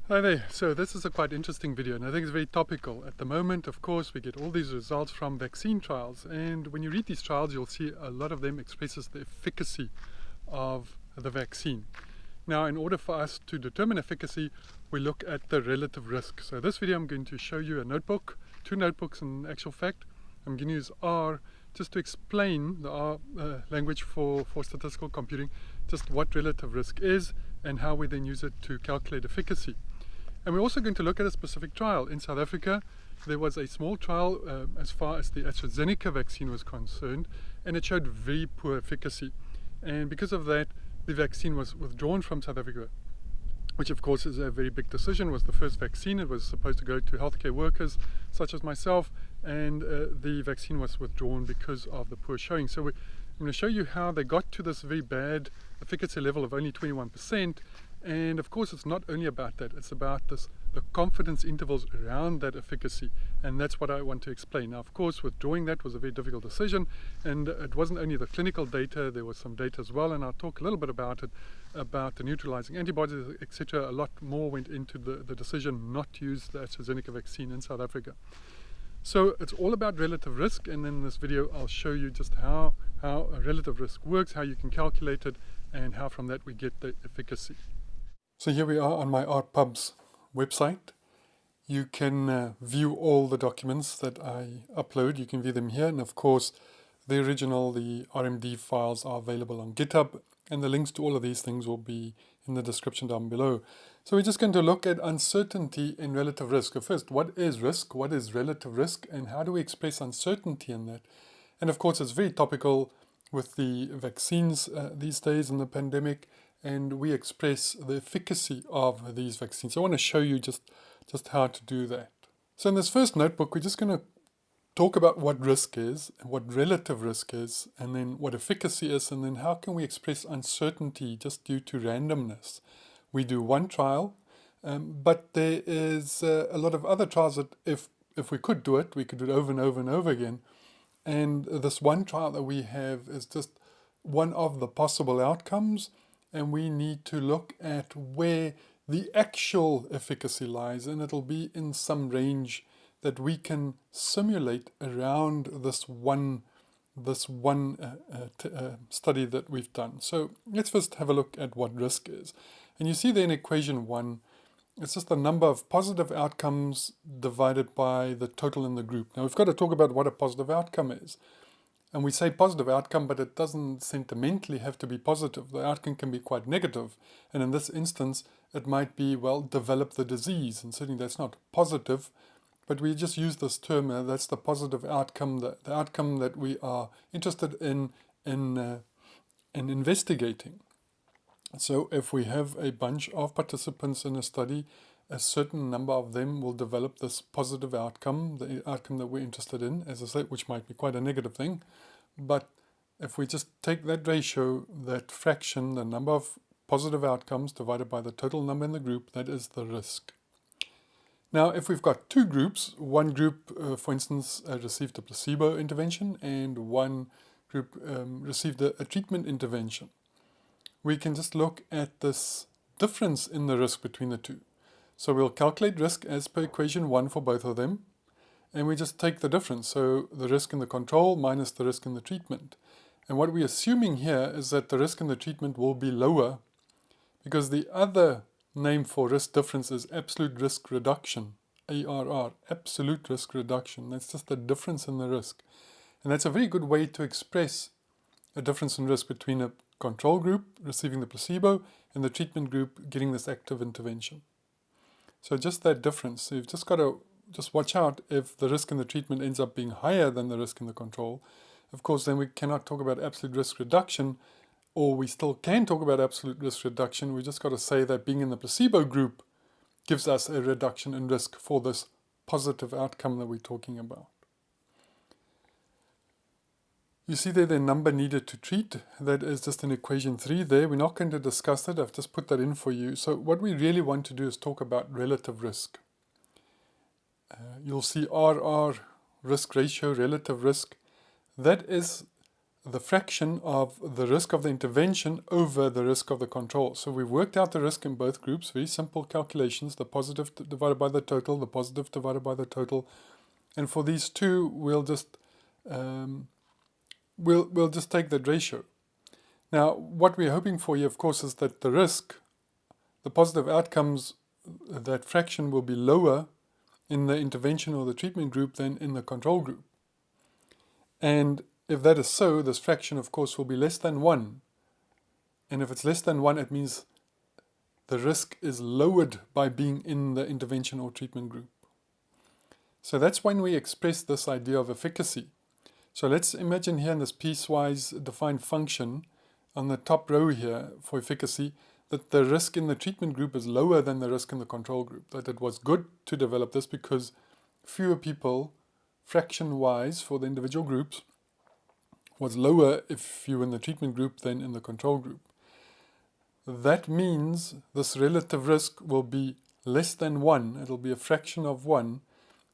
Hi there. So this is a quite interesting video and I think it's very topical. At the moment, of course, we get all these results from vaccine trials, and when you read these trials you'll see a lot of them expresses the efficacy of the vaccine. Now, in order for us to determine efficacy, we look at the relative risk. So this video I'm going to show you a notebook, two notebooks in actual fact. I'm going to use R just to explain the R language for statistical computing, just what relative risk is and how we then use it to calculate efficacy. And we're also going to look at a specific trial. In South Africa, there was a small trial as far as the AstraZeneca vaccine was concerned, and it showed very poor efficacy. And because of that, the vaccine was withdrawn from South Africa, which of course is a very big decision. It was the first vaccine. It was supposed to go to healthcare workers such as myself, and the vaccine was withdrawn because of the poor showing. So I'm going to show you how they got to this very bad efficacy level of only 21%. And of course, it's not only about that, it's about the confidence intervals around that efficacy, and that's what I want to explain. Now, of course, withdrawing that was a very difficult decision, and it wasn't only the clinical data, there was some data as well, and I'll talk a little bit about it, about the neutralizing antibodies, etc. A lot more went into the decision not to use the AstraZeneca vaccine in South Africa. So it's all about relative risk, and in this video I'll show you just how a relative risk works, how you can calculate it, and how from that we get the efficacy. So here we are on my RPubs website. You can view all the documents that I upload. You can view them here, and of course the original, the RMD files are available on GitHub, and the links to all of these things will be in the description down below. So we're just going to look at uncertainty in relative risk. So first, what is risk? What is relative risk? And how do we express uncertainty in that? And of course, it's very topical with the vaccines these days in the pandemic, and we express the efficacy of these vaccines. So I want to show you just how to do that. So in this first notebook, we're just going to talk about what risk is, and what relative risk is, and then what efficacy is, and then how can we express uncertainty just due to randomness. We do one trial, but there is a lot of other trials that if we could do it, we could do it over and over and over again. And this one trial that we have is just one of the possible outcomes, and we need to look at where the actual efficacy lies, and it'll be in some range that we can simulate around this one study that we've done. So let's first have a look at what risk is. And you see there in equation 1, it's just the number of positive outcomes divided by the total in the group. Now we've got to talk about what a positive outcome is. And we say positive outcome, but it doesn't sentimentally have to be positive. The outcome can be quite negative. And in this instance, it might be, well, develop the disease. And certainly that's not positive, but we just use this term, that's the positive outcome, the outcome that we are interested in investigating. So if we have a bunch of participants in a study, a certain number of them will develop this positive outcome, the outcome that we're interested in, as I said, which might be quite a negative thing. But if we just take that ratio, that fraction, the number of positive outcomes divided by the total number in the group, that is the risk. Now, if we've got two groups, one group, for instance, received a placebo intervention, and one group received a treatment intervention, we can just look at this difference in the risk between the two. So we'll calculate risk as per equation 1 for both of them, and we just take the difference. So the risk in the control minus the risk in the treatment. And what we're assuming here is that the risk in the treatment will be lower, because the other name for risk difference is absolute risk reduction, ARR, absolute risk reduction. That's just the difference in the risk. And that's a very good way to express a difference in risk between a control group receiving the placebo and the treatment group getting this active intervention. So just that difference. So you've just got to just watch out if the risk in the treatment ends up being higher than the risk in the control. Of course, then we cannot talk about absolute risk reduction, or we still can talk about absolute risk reduction. We just got to say that being in the placebo group gives us a reduction in risk for this positive outcome that we're talking about. You see there the number needed to treat. That is just in equation 3 there. We're not going to discuss it. I've just put that in for you. So what we really want to do is talk about relative risk. You'll see RR, risk ratio, relative risk. That is the fraction of the risk of the intervention over the risk of the control. So we've worked out the risk in both groups, very simple calculations, the positive divided by the total, the positive divided by the total. And for these two, we'll just take that ratio. Now, what we're hoping for here, of course, is that the risk, the positive outcomes, that fraction will be lower in the intervention or the treatment group than in the control group. And if that is so, this fraction, of course, will be less than 1. And if it's less than 1, it means the risk is lowered by being in the intervention or treatment group. So that's when we express this idea of efficacy. So let's imagine here in this piecewise defined function on the top row here for efficacy that the risk in the treatment group is lower than the risk in the control group. That it was good to develop this because fewer people, fraction-wise for the individual groups, was lower if you were in the treatment group than in the control group. That means this relative risk will be less than 1. It'll be a fraction of 1.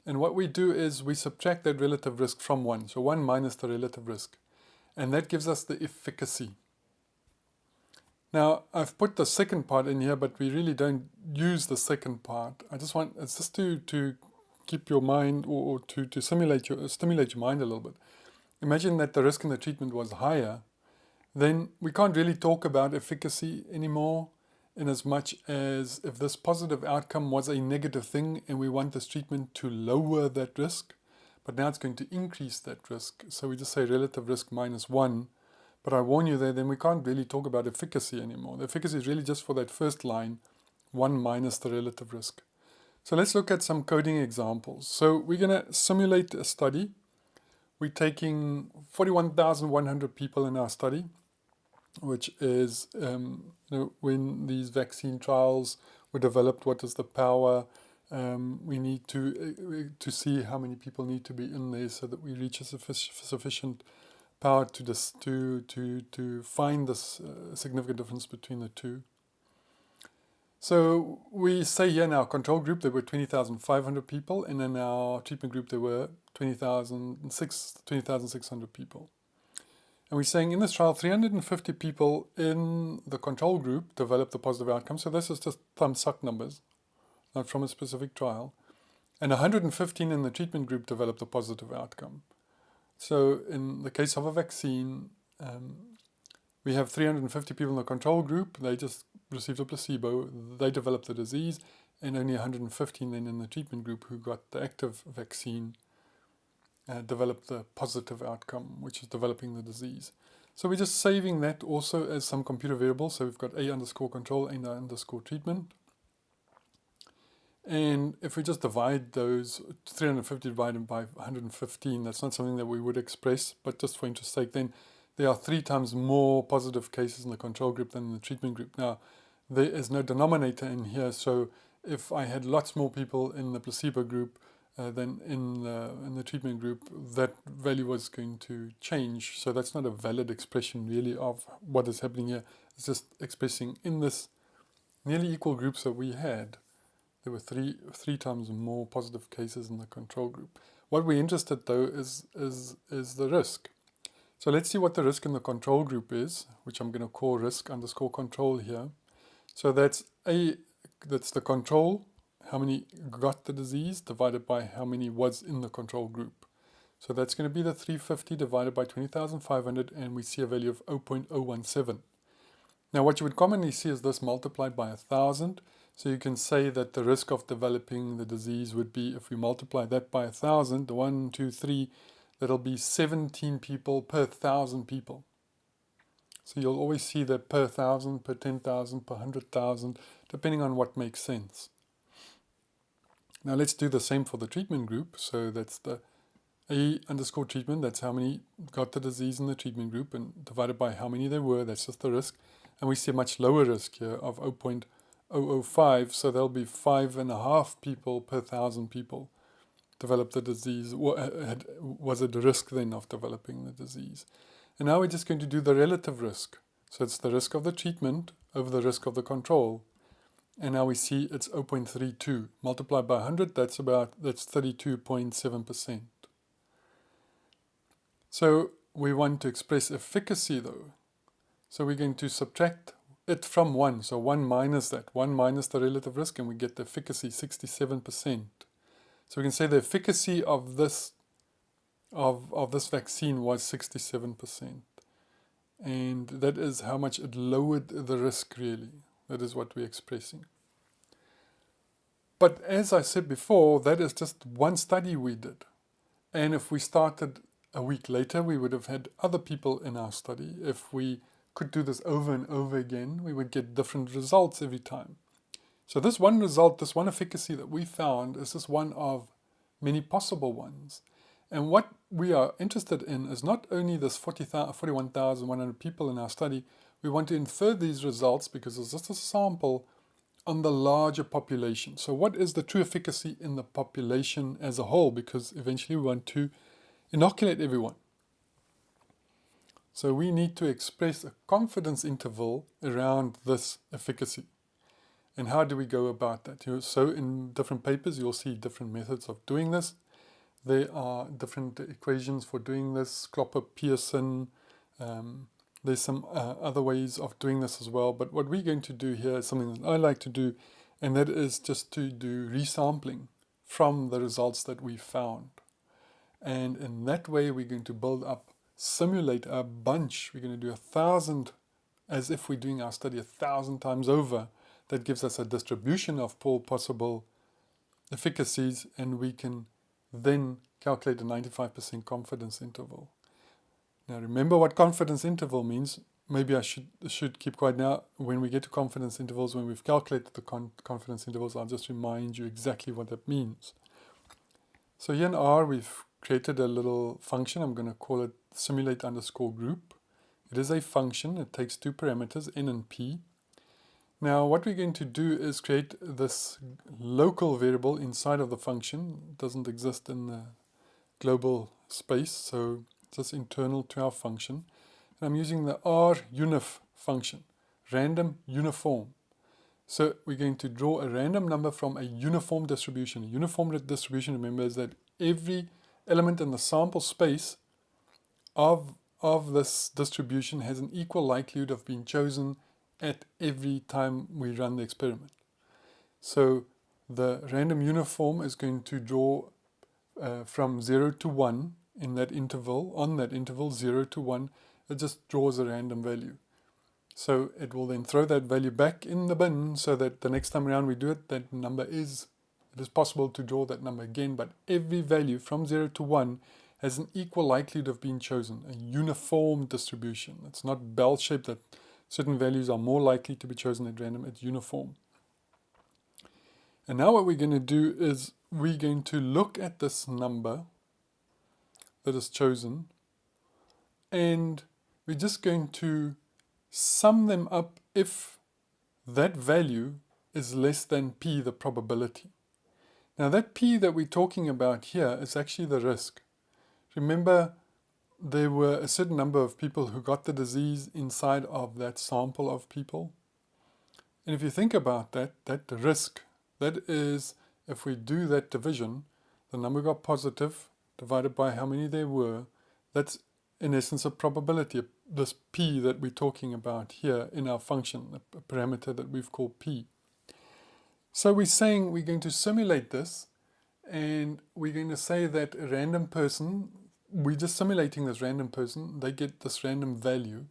And what we do is we subtract that relative risk from 1. So 1 minus the relative risk. And that gives us the efficacy. Now, I've put the second part in here, but we really don't use the second part. It's just to keep your mind or to stimulate your mind a little bit. Imagine that the risk in the treatment was higher, then we can't really talk about efficacy anymore, in as much as if this positive outcome was a negative thing and we want this treatment to lower that risk, but now it's going to increase that risk. So we just say relative risk minus 1. But I warn you there, then we can't really talk about efficacy anymore. The efficacy is really just for that first line, 1 minus the relative risk. So let's look at some coding examples. So we're going to simulate a study. We're taking 41,100 people in our study, which is when these vaccine trials were developed, what is the power? We need to see how many people need to be in there so that we reach a sufficient power to find this significant difference between the two. So we say here in our control group there were 20,500 people, and in our treatment group there were 20,600 people. And we're saying in this trial 350 people in the control group developed the positive outcome. So this is just thumb-suck numbers, not from a specific trial. And 115 in the treatment group developed a positive outcome. So in the case of a vaccine, we have 350 people in the control group. They just received a placebo. They developed the disease, and only 115 then in the treatment group who got the active vaccine developed the positive outcome, which is developing the disease. So we're just saving that also as some computer variable. So we've got A_control, A_treatment. And if we just divide those 350 divided by 115, that's not something that we would express, but just for interest's sake, then there are 3 times more positive cases in the control group than in the treatment group. Now, there is no denominator in here, so if I had lots more people in the placebo group than in the treatment group, that value was going to change. So that's not a valid expression really of what is happening here. It's just expressing in this nearly equal groups that we had, there were three times more positive cases in the control group. What we're interested though is the risk. So let's see what the risk in the control group is, which I'm going to call risk_control here. So that's the control, how many got the disease, divided by how many was in the control group. So that's going to be the 350 divided by 20,500, and we see a value of 0.017. Now what you would commonly see is this multiplied by 1,000. So you can say that the risk of developing the disease would be, if we multiply that by 1,000, 1, 2, 3, that'll be 17 people per 1,000 people. So you'll always see that per 1,000, per 10,000, per 100,000, depending on what makes sense. Now let's do the same for the treatment group. So that's the A_treatment, that's how many got the disease in the treatment group, and divided by how many there were, that's just the risk. And we see a much lower risk here of 0.005, so there'll be 5.5 people per 1,000 people developed the disease, was at risk then of developing the disease. And now we're just going to do the relative risk. So it's the risk of the treatment over the risk of the control. And now we see it's 0.32. Multiplied by 100, that's 32.7%. So we want to express efficacy though. So we're going to subtract it from 1. So 1 minus that. 1 minus the relative risk, and we get the efficacy, 67%. So we can say the efficacy of this vaccine was 67%. And that is how much it lowered the risk, really. That is what we're expressing. But as I said before, that is just one study we did. And if we started a week later, we would have had other people in our study. If we could do this over and over again, we would get different results every time. So this one result, this one efficacy that we found is just one of many possible ones. And what we are interested in is not only this 41,100 people in our study, we want to infer these results because it's just a sample on the larger population. So what is the true efficacy in the population as a whole? Because eventually we want to inoculate everyone. So we need to express a confidence interval around this efficacy. And how do we go about that? So in different papers, you'll see different methods of doing this. There are different equations for doing this, Klopper-Pearson. There's some other ways of doing this as well. But what we're going to do here is something that I like to do, and that is just to do resampling from the results that we found. And in that way, we're going to build up, simulate a bunch. We're going to do 1,000, as if we're doing our study 1,000 times over. That gives us a distribution of all possible efficacies, and we can then calculate a 95% confidence interval. Now remember what confidence interval means. Maybe I should keep quiet now. When we get to confidence intervals, when we've calculated the confidence intervals, I'll just remind you exactly what that means. So here in R, we've created a little function. I'm going to call it simulate_group. It is a function. It takes two parameters, n and p. Now what we're going to do is create this local variable inside of the function. It doesn't exist in the global space, so it's just internal to our function. And I'm using the runif function, random uniform. So we're going to draw a random number from a uniform distribution. A uniform distribution, remember, is that every element in the sample space of this distribution has an equal likelihood of being chosen at every time we run the experiment. So the random uniform is going to draw from 0 to 1 in that interval. On that interval, 0 to 1, it just draws a random value. So it will then throw that value back in the bin so that the next time around we do it, that number is, it is possible to draw that number again, but every value from 0 to 1 has an equal likelihood of being chosen, a uniform distribution. It's not bell-shaped that certain values are more likely to be chosen at random. It's uniform. And now what we're going to do is we're going to look at this number that is chosen, and we're just going to sum them up if that value is less than p, the probability. Now that p that we're talking about here is actually the risk. Remember, there were a certain number of people who got the disease inside of that sample of people. And if you think about that risk, that is, if we do that division, the number got positive divided by how many there were, that's in essence a probability, this p that we're talking about here in our function, a parameter that we've called p. So we're saying we're going to simulate this, and we're going to say that a random person, we're just simulating this random person, they get this random value,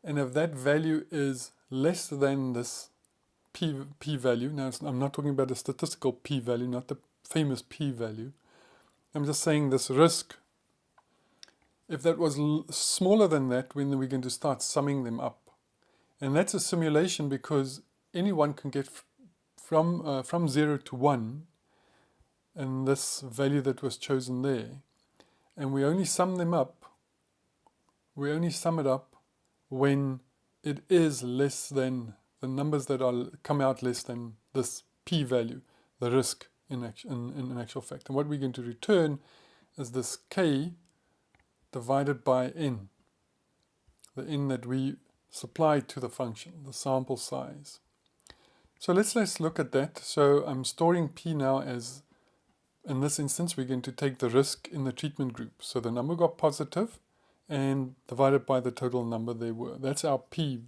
and if that value is less than this p value, now I'm not talking about a statistical p value, not the famous p value, I'm just saying this risk, if that was smaller than that, then we're going to start summing them up. And that's a simulation because anyone can get from 0 to 1, and this value that was chosen there. And we only sum them up, we only sum it up when it is less than the numbers that come out less than this p value, the risk in actual fact. And what we're going to return is this k divided by n, the n that we supplied to the function, the sample size. So let's look at that. So I'm storing p now as, in this instance, we're going to take the risk in the treatment group. So the number got positive, and divided by the total number there were. That's our P.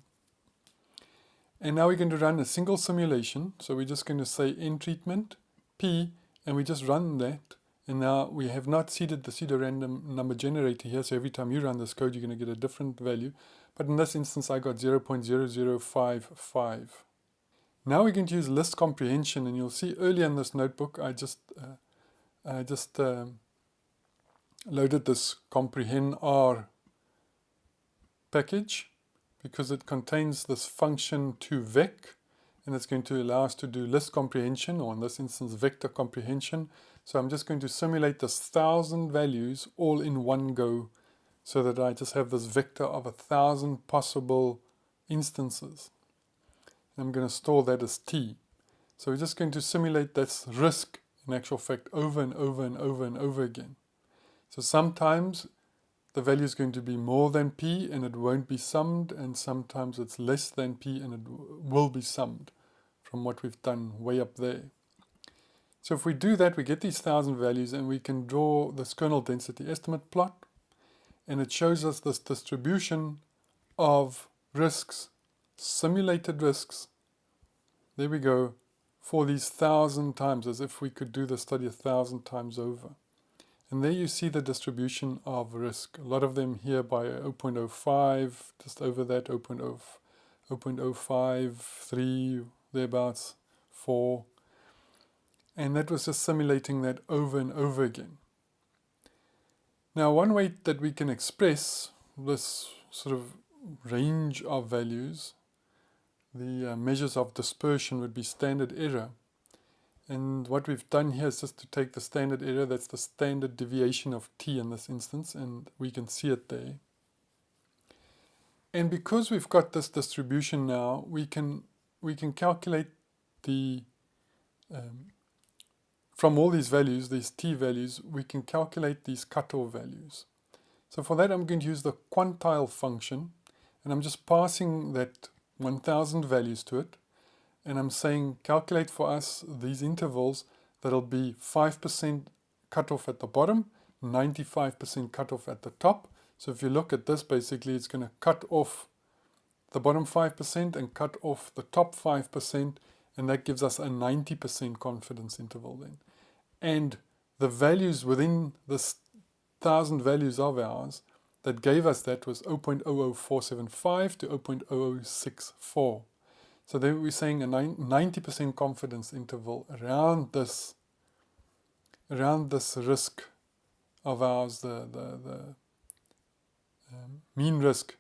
And now we're going to run a single simulation. So we're just going to say in treatment, P, and we just run that. And now we have not seeded the pseudo-random number generator here, so every time you run this code, you're going to get a different value. But in this instance, I got 0.0055. Now we're going to use list comprehension, and you'll see earlier in this notebook, I just loaded this comprehend R package because it contains this function toVec, and it's going to allow us to do list comprehension, or in this instance, vector comprehension. So I'm just going to simulate this 1,000 values all in one go, so that I just have this vector of 1,000 possible instances. I'm going to store that as T. So we're just going to simulate this risk, in actual fact, over and over and over and over again. So sometimes the value is going to be more than P and it won't be summed, and sometimes it's less than P and it will be summed from what we've done way up there. So if we do that, we get these 1,000 values, and we can draw this kernel density estimate plot, and it shows us this distribution of risks, simulated risks, there we go, for these 1,000 times, as if we could do the study 1,000 times over. And there you see the distribution of risk. A lot of them here by 0.05, just over that, 0.053, thereabouts, 4. And that was just simulating that over and over again. Now, one way that we can express this sort of range of values, the measures of dispersion, would be standard error. And what we've done here is just to take the standard error, that's the standard deviation of T in this instance, and we can see it there. And because we've got this distribution now, we can calculate the from all these values, these T values, we can calculate these cutoff values. So for that, I'm going to use the quantile function, and I'm just passing that 1,000 values to it. And I'm saying calculate for us these intervals that'll be 5% cutoff at the bottom, 95% cutoff at the top. So if you look at this, basically it's going to cut off the bottom 5% and cut off the top 5%, and that gives us a 90% confidence interval then. And the values within this 1,000 values of ours that gave us that was 0.00475 to 0.0064. So then we're saying a 90% confidence interval around this risk of ours, the mean risk,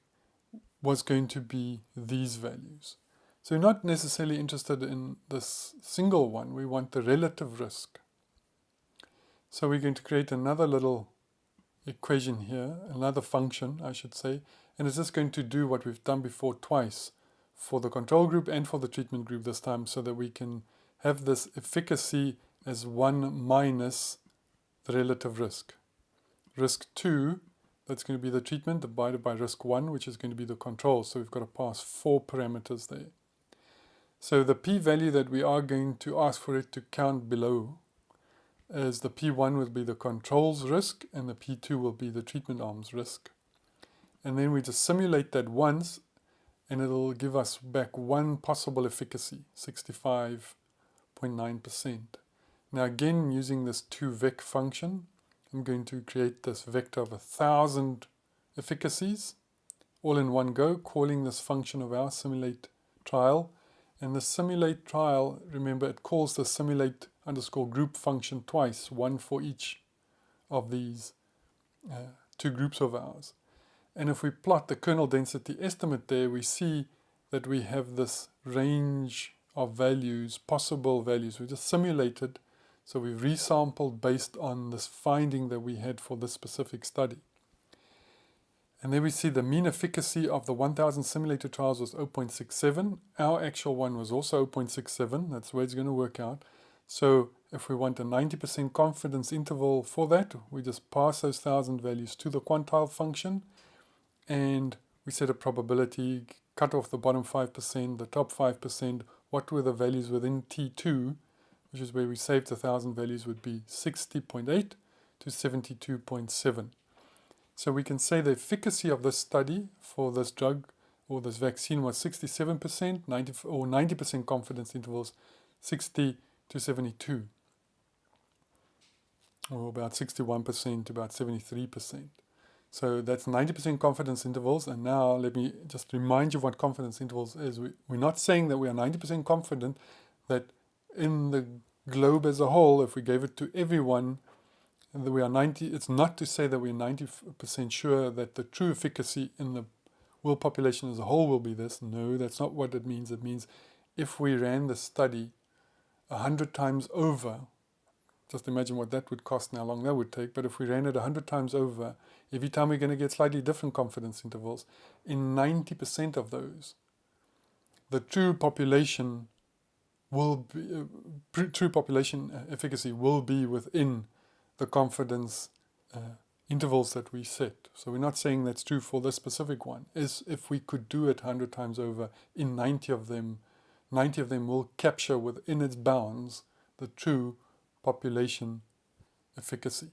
was going to be these values. So we're not necessarily interested in this single one. We want the relative risk. So we're going to create another little equation here, another function, I should say, and it's just going to do what we've done before twice, for the control group and for the treatment group this time, so that we can have this efficacy as 1 minus the relative risk. Risk 2, that's going to be the treatment, divided by risk 1, which is going to be the control. So we've got to pass 4 parameters there. So the p-value that we are going to ask for it to count below is the p1 will be the control's risk, and the p2 will be the treatment arm's risk. And then we just simulate that once, and it'll give us back one possible efficacy, 65.9%. Now again, using this toVec function, I'm going to create this vector of 1,000 efficacies, all in one go, calling this function of our simulate trial. And the simulate trial, remember, it calls the simulate underscore group function twice, one for each of these two groups of ours. And if we plot the kernel density estimate there, we see that we have this range of values, possible values. We just simulated, so we've resampled based on this finding that we had for this specific study. And then we see the mean efficacy of the 1,000 simulated trials was 0.67. Our actual one was also 0.67. That's where it's going to work out. So if we want a 90% confidence interval for that, we just pass those 1,000 values to the quantile function, and we set a probability, cut off the bottom 5%, the top 5%, what were the values within T2, which is where we saved the 1,000 values, would be 60.8 to 72.7. So we can say the efficacy of this study for this drug or this vaccine was 67%, 90% confidence intervals, 60 to 72, or about 61% to about 73%. So that's 90% confidence intervals. And now let me just remind you what confidence intervals is. We're not saying that we are 90% confident that in the globe as a whole, if we gave it to everyone, that we are 90, it's not to say that we're 90% sure that the true efficacy in the world population as a whole will be this. No, that's not what it means. It means if we ran the study 100 times over, just imagine what that would cost and how long that would take. But if we ran it 100 times over, every time we're going to get slightly different confidence intervals. In 90% of those, the true population will be, true population efficacy will be within the confidence intervals that we set. So we're not saying that's true for this specific one. Is if we could do it 100 times over, in 90 of them will capture within its bounds the true population efficacy.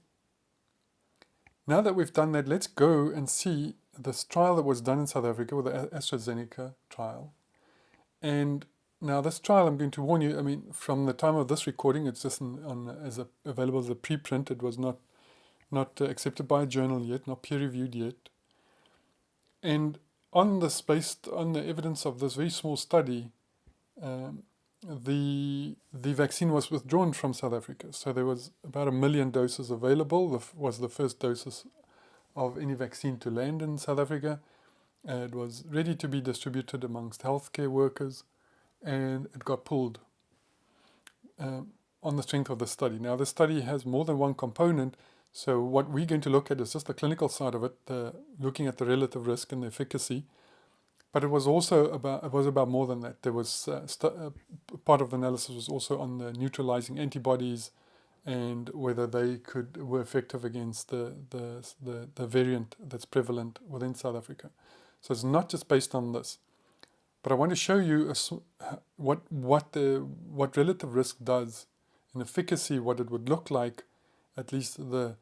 Now that we've done that, let's go and see this trial that was done in South Africa with the AstraZeneca trial. And now this trial, I'm going to warn you, I mean, from the time of this recording, it's just available as a preprint. It was not accepted by a journal yet, not peer-reviewed yet. And on this, based on the evidence of this very small study, the vaccine was withdrawn from South Africa. So there was about 1 million doses available. Was the first doses of any vaccine to land in South Africa. It was ready to be distributed amongst healthcare workers, and it got pulled on the strength of the study. Now, the study has more than one component, so what we're going to look at is just the clinical side of it, looking at the relative risk and the efficacy. But it was also about more than that. There was part of the analysis was also on the neutralizing antibodies and whether they were effective against the variant that's prevalent within South Africa. So it's not just based on this. But I want to show you what relative risk does in efficacy, what it would look like, at least the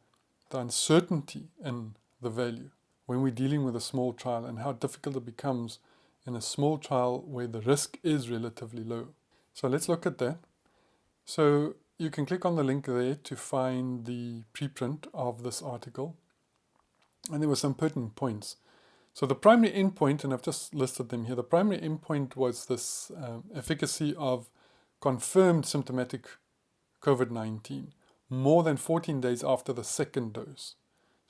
uncertainty in the value when we're dealing with a small trial, and how difficult it becomes in a small trial where the risk is relatively low. So let's look at that. So you can click on the link there to find the preprint of this article. And there were some pertinent points. So the primary endpoint, and I've just listed them here, the primary endpoint was this efficacy of confirmed symptomatic COVID-19 more than 14 days after the second dose.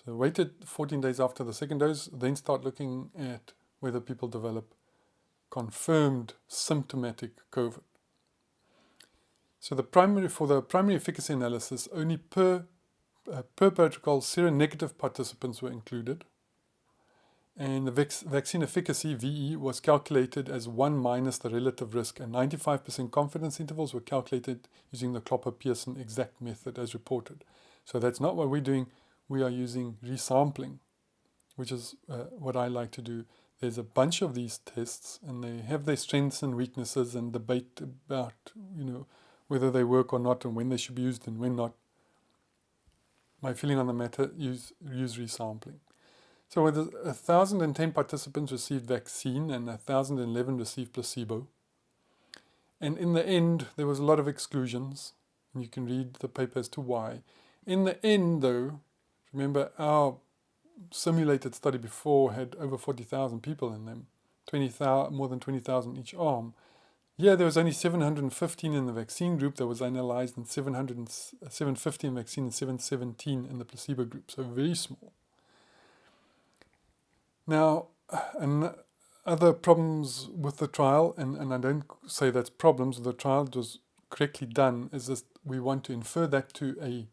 So waited 14 days after the second dose, then start looking at whether people develop confirmed symptomatic COVID. So for the primary efficacy analysis, only per protocol seronegative participants were included. And the vaccine efficacy, VE, was calculated as 1 minus the relative risk, and 95% confidence intervals were calculated using the Klopper-Pearson exact method as reported. So that's not what we're doing. We are using resampling, which is what I like to do. There's a bunch of these tests, and they have their strengths and weaknesses and debate about, whether they work or not, and when they should be used and when not. My feeling on the matter, use resampling. So with 1,010 participants received vaccine and 1,011 received placebo. And in the end, there was a lot of exclusions. And you can read the paper as to why. In the end, though, remember our simulated study before had over 40,000 people in them, more than 20,000 each arm. Yeah, there was only 715 in the vaccine group that was analyzed, and 750 in vaccine and 717 in the placebo group, so very small. Now, other problems with the trial, and I don't say that's problems, the trial was correctly done, is that we want to infer that to a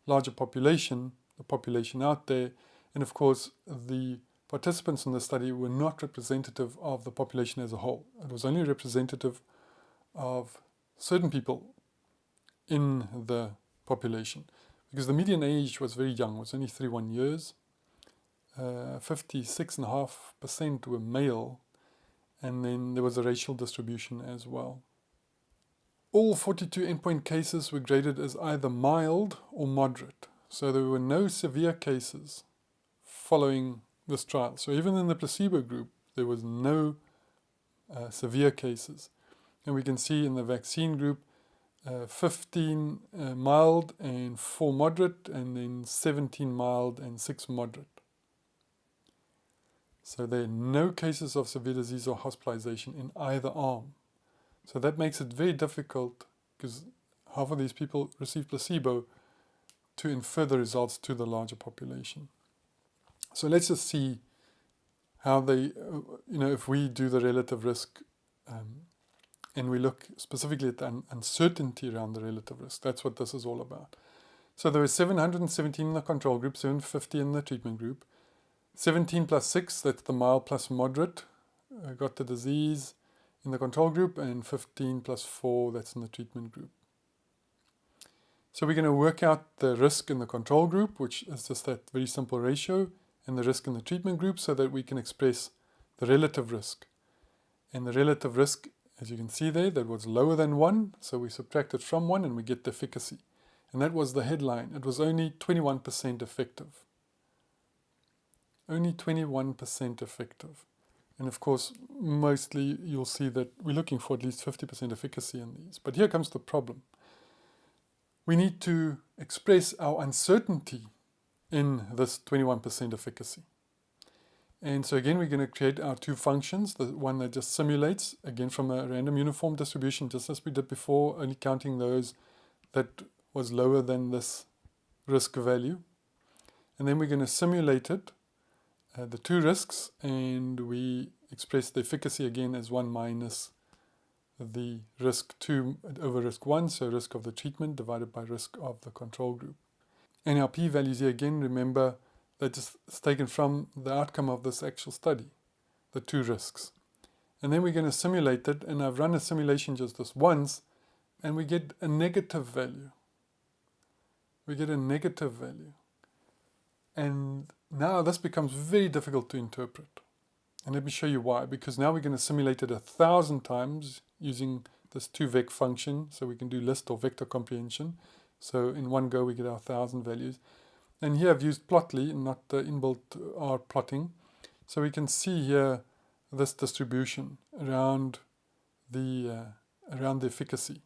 larger population, the population out there, and of course the participants in the study were not representative of the population as a whole. It was only representative of certain people in the population, because the median age was very young, it was only 31 years. 56.5% were male, and then there was a racial distribution as well. All 42 endpoint cases were graded as either mild or moderate, so there were no severe cases following this trial. So even in the placebo group, there was no severe cases. And we can see in the vaccine group, 15 mild and 4 moderate, and then 17 mild and 6 moderate. So there are no cases of severe disease or hospitalization in either arm. So that makes it very difficult, because half of these people receive placebo, to infer the results to the larger population. So let's just see how they, if we do the relative risk and we look specifically at the uncertainty around the relative risk. That's what this is all about. So there were 717 in the control group, 750 in the treatment group. 17 plus 6, that's the mild plus moderate, got the disease in the control group, and 15 plus 4, that's in the treatment group. So we're going to work out the risk in the control group, which is just that very simple ratio, and the risk in the treatment group, so that we can express the relative risk. And the relative risk, as you can see there, that was lower than 1, so we subtract it from 1 and we get the efficacy. And that was the headline. It was only 21% effective. Only 21% effective. And of course, mostly you'll see that we're looking for at least 50% efficacy in these. But here comes the problem. We need to express our uncertainty in this 21% efficacy. And so again, we're going to create our two functions. The one that just simulates, again from a random uniform distribution, just as we did before, only counting those that was lower than this risk value. And then we're going to simulate it, the two risks, and we express the efficacy again as 1 minus the risk 2 over risk 1, so risk of the treatment divided by risk of the control group. And our p-values here again, remember, they're just taken from the outcome of this actual study, the two risks. And then we're going to simulate it, and I've run a simulation just this once, and we get a negative value. We get a negative value. And now this becomes very difficult to interpret. And let me show you why. Because now we're going to simulate it 1,000 times using this 2vec function, so we can do list or vector comprehension. So in one go we get our 1,000 values. And here I've used Plotly, not the inbuilt R plotting. So we can see here this distribution around the efficacy.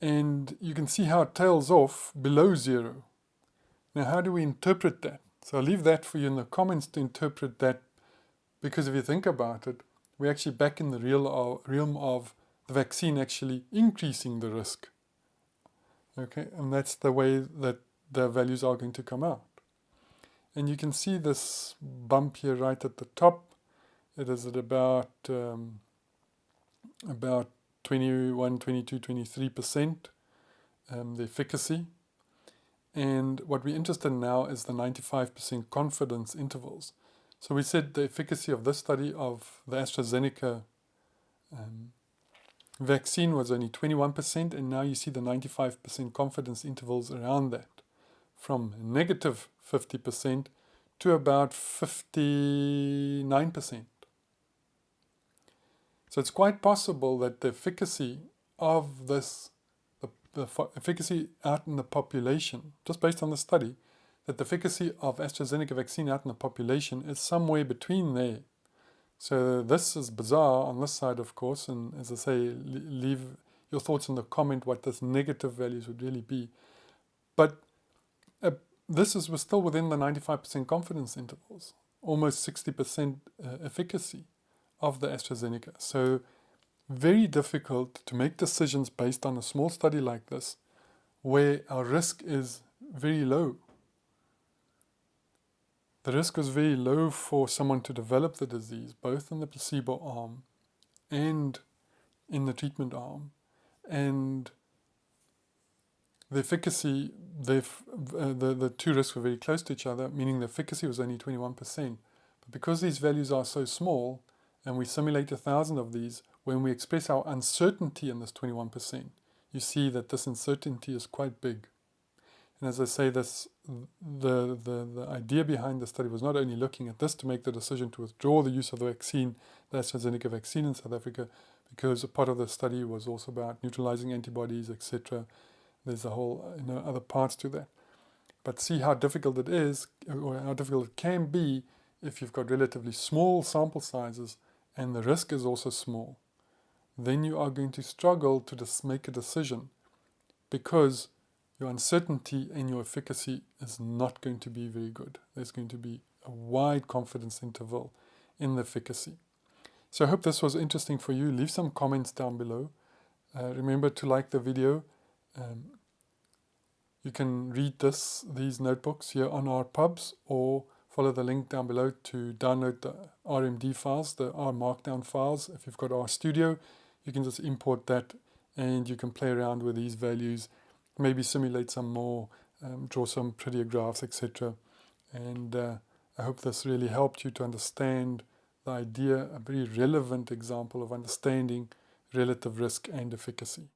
And you can see how it tails off below 0. Now how do we interpret that? So I'll leave that for you in the comments to interpret that, because if you think about it, we're actually back in the realm of the vaccine actually increasing the risk. Okay, and that's the way that the values are going to come out. And you can see this bump here right at the top. It is at about 21, 22, 23%, the efficacy. And what we're interested in now is the 95% confidence intervals. So we said the efficacy of this study of the AstraZeneca vaccine was only 21%, and now you see the 95% confidence intervals around that, from negative 50% to about 59%. So it's quite possible that the efficacy of this, the efficacy out in the population, just based on the study, that the efficacy of AstraZeneca vaccine out in the population is somewhere between there. So this is bizarre on this side, of course, and as I say, leave your thoughts in the comment what this negative values would really be. But this was still within the 95% confidence intervals, almost 60% efficacy of the AstraZeneca. So very difficult to make decisions based on a small study like this, where our risk is very low. The risk was very low for someone to develop the disease, both in the placebo arm and in the treatment arm. And the efficacy, the two risks were very close to each other, meaning the efficacy was only 21%. But because these values are so small, and we simulate 1,000 of these, when we express our uncertainty in this 21%, you see that this uncertainty is quite big. And as I say, the idea behind the study was not only looking at this to make the decision to withdraw the use of the vaccine, the AstraZeneca vaccine in South Africa, because a part of the study was also about neutralizing antibodies, etc. There's a whole other parts to that. but see how difficult it is, or how difficult it can be if you've got relatively small sample sizes and the risk is also small. Then you are going to struggle to just make a decision because your uncertainty in your efficacy is not going to be very good. There's going to be a wide confidence interval in the efficacy. So I hope this was interesting for you. Leave some comments down below. Remember to like the video. You can read these notebooks here on our pubs, or follow the link down below to download the RMD files, the R Markdown files. If you've got RStudio, you can just import that and you can play around with these values, maybe simulate some more, draw some prettier graphs, etc. And I hope this really helped you to understand the idea, a very relevant example of understanding relative risk and efficacy.